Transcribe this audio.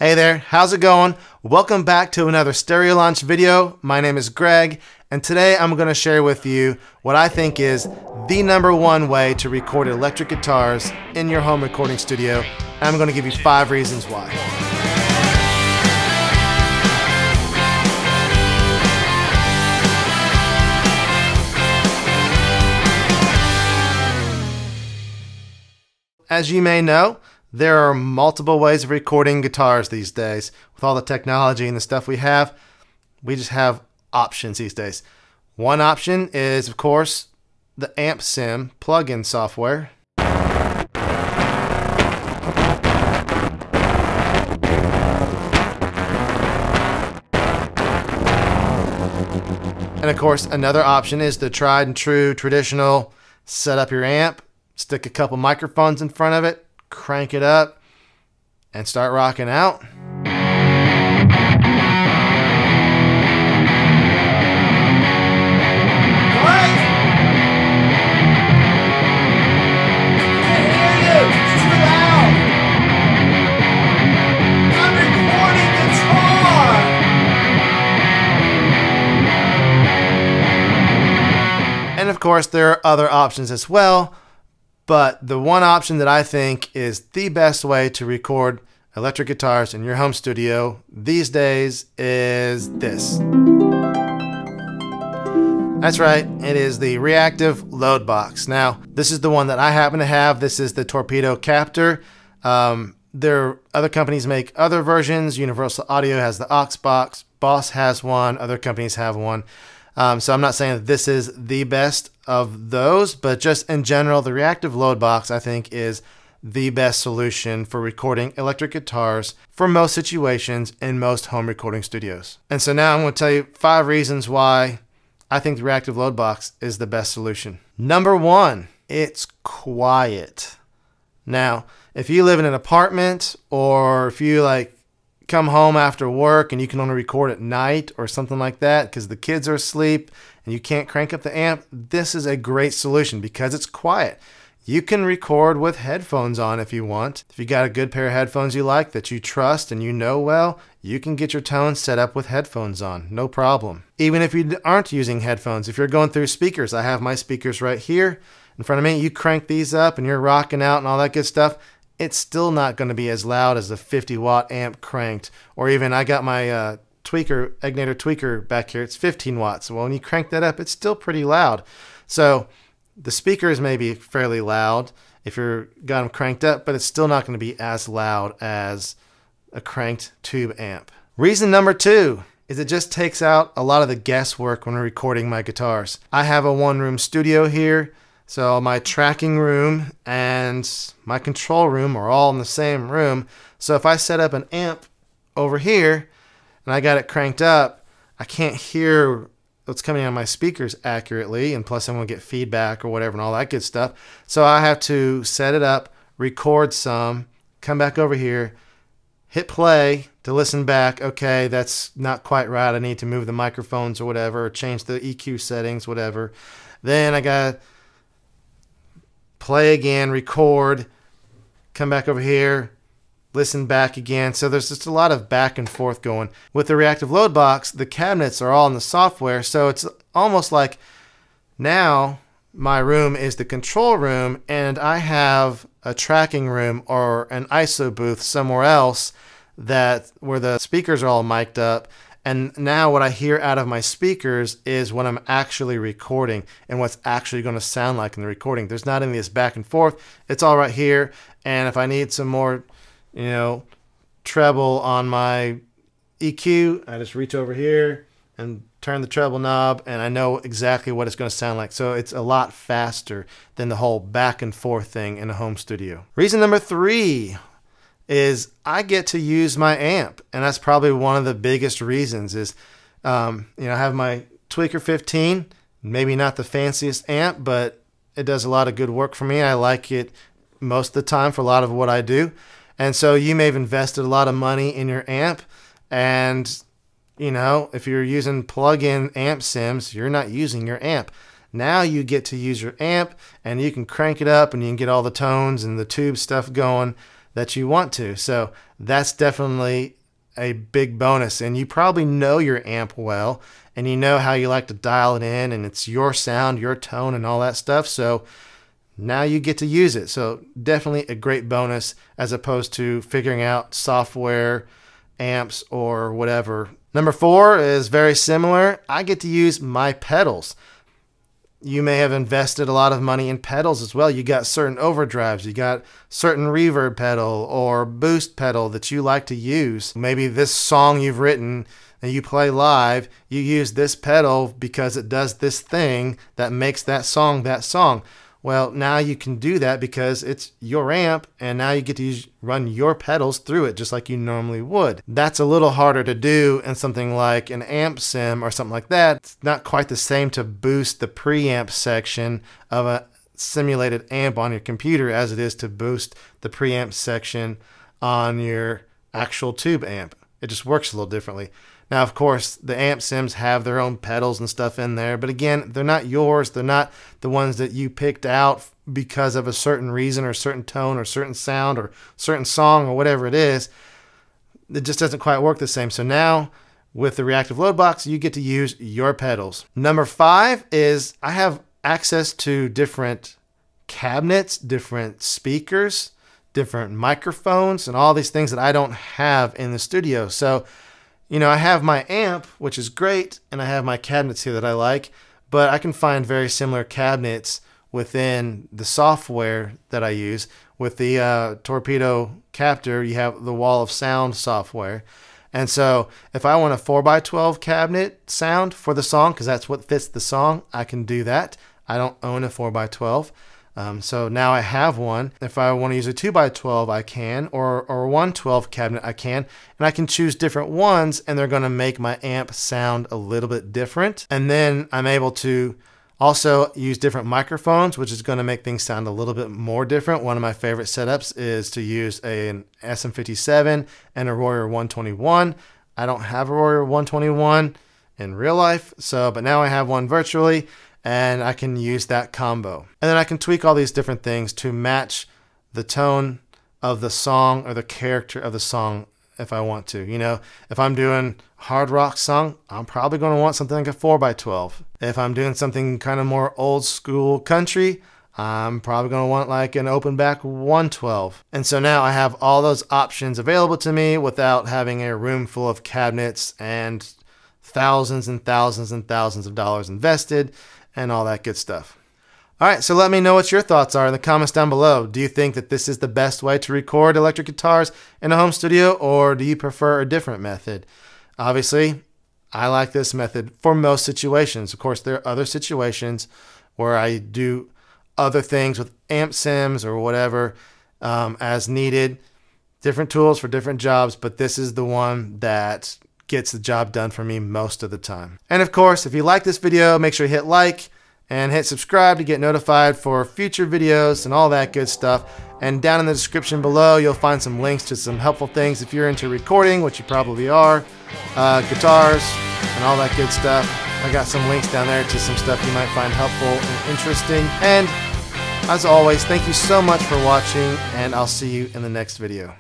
Hey there, how's it going? Welcome back to another Stereo Launch video. My name is Greg, and today I'm going to share with you what I think is the #1 way to record electric guitars in your home recording studio. And I'm going to give you 5 reasons why. As you may know, there are multiple ways of recording guitars these days. With all the technology and the stuff we just have options these days. One option is, of course, the AmpSim plugin software. And of course, another option is the tried and true traditional set up your amp, stick a couple microphones in front of it, crank it up, and start rocking out. And of course, there are other options as well. But the one option that I think is the best way to record electric guitars in your home studio these days is this. That's right, it is the Reactive Load Box. Now, this is the one that I happen to have. This is the Torpedo Captor. Other companies make other versions. Universal Audio has the Aux Box. Boss has one. Other companies have one. So I'm not saying that this is the best of those, but just in general, the Reactive Load Box I think is the best solution for recording electric guitars for most situations in most home recording studios. And so now I'm going to tell you 5 reasons why I think the Reactive Load Box is the best solution. #1, it's quiet. Now, if you live in an apartment or if you come home after work and you can only record at night or something like that because the kids are asleep and you can't crank up the amp, this is a great solution because it's quiet. You can record with headphones on if you want. If you got a good pair of headphones you like that you trust and you know well, you can get your tones set up with headphones on, no problem. Even if you aren't using headphones, if you're going through speakers, I have my speakers right here in front of me. You crank these up and you're rocking out and all that good stuff. It's still not going to be as loud as a 50-watt amp cranked. Or even I got my Egnater tweaker back here. It's 15 watts. Well, when you crank that up, it's still pretty loud. So the speakers may be fairly loud if you've got them cranked up, but it's still not going to be as loud as a cranked tube amp. Reason #2 is it just takes out a lot of the guesswork when recording my guitars. I have a one-room studio here. So my tracking room and my control room are all in the same room. So if I set up an amp over here and I got it cranked up, I can't hear what's coming out of my speakers accurately. And plus I'm going to get feedback or whatever and all that good stuff. So I have to set it up, record some, come back over here, hit play to listen back. Okay, that's not quite right. I need to move the microphones or whatever, or change the EQ settings, whatever. Then I got play again, record, come back over here, listen back again. So there's just a lot of back and forth going. With the Reactive Load Box, the cabinets are all in the software, so it's almost like now my room is the control room and I have a tracking room or an ISO booth somewhere else where the speakers are all mic'd up. And now what I hear out of my speakers is what I'm actually recording and what's actually going to sound like in the recording. There's not any of this back and forth. It's all right here. And if I need some more, treble on my EQ, I just reach over here and turn the treble knob and I know exactly what it's going to sound like. So it's a lot faster than the whole back and forth thing in a home studio. Reason #3 is I get to use my amp, and that's probably one of the biggest reasons is, I have my Tweaker 15, maybe not the fanciest amp, but it does a lot of good work for me. I like it most of the time for a lot of what I do. And so you may have invested a lot of money in your amp, and if you're using plug-in amp sims, you're not using your amp. Now you get to use your amp and you can crank it up and you can get all the tones and the tube stuff going that you want to. So that's definitely a big bonus. And you probably know your amp well, and you know how you like to dial it in, and it's your sound, your tone, and all that stuff. So now you get to use it. So definitely a great bonus as opposed to figuring out software, amps, or whatever. Number 4 is very similar. I get to use my pedals. You may have invested a lot of money in pedals as well. You got certain overdrives, you got certain reverb pedal or boost pedal that you like to use. Maybe this song you've written and you play live, you use this pedal because it does this thing that makes that song that song. Well, now you can do that because it's your amp, and now you get to run your pedals through it just like you normally would. That's a little harder to do in something like an amp sim or something like that. It's not quite the same to boost the preamp section of a simulated amp on your computer as it is to boost the preamp section on your actual tube amp. It just works a little differently. Now, of course, the amp sims have their own pedals and stuff in there, but again, they're not yours. They're not the ones that you picked out because of a certain reason or certain tone or certain sound or certain song or whatever it is. It just doesn't quite work the same. So now with the Reactive Load Box, you get to use your pedals. Number 5 is I have access to different cabinets, different speakers, different microphones, and all these things that I don't have in the studio. So you know, I have my amp, which is great, and I have my cabinets here that I like, but I can find very similar cabinets within the software that I use. With the Torpedo Captor, you have the Wall of Sound software. And so if I want a 4x12 cabinet sound for the song, because that's what fits the song, I can do that. I don't own a 4x12. So now I have one. If I want to use a 2x12, I can, or a 112 cabinet, I can, and I can choose different ones, and they're going to make my amp sound a little bit different. And then I'm able to also use different microphones, which is going to make things sound a little bit more different. One of my favorite setups is to use an SM57 and a Royer 121. I don't have a Royer 121 in real life, but now I have one virtually, and I can use that combo. And then I can tweak all these different things to match the tone of the song or the character of the song if I want to. You know, if I'm doing a hard rock song, I'm probably going to want something like a 4x12. If I'm doing something kind of more old school country, I'm probably going to want like an open back 112. And so now I have all those options available to me without having a room full of cabinets and thousands and thousands and thousands of dollars invested and all that good stuff. All right, so let me know what your thoughts are in the comments down below. Do you think that this is the best way to record electric guitars in a home studio, or do you prefer a different method? Obviously, I like this method for most situations. Of course, there are other situations where I do other things with amp sims or whatever as needed. Different tools for different jobs, but this is the one that gets the job done for me most of the time. And of course, if you like this video, make sure you hit like and hit subscribe to get notified for future videos and all that good stuff. And down in the description below, you'll find some links to some helpful things if you're into recording, which you probably are, guitars, and all that good stuff. I got some links down there to some stuff you might find helpful and interesting. And as always, thank you so much for watching, and I'll see you in the next video.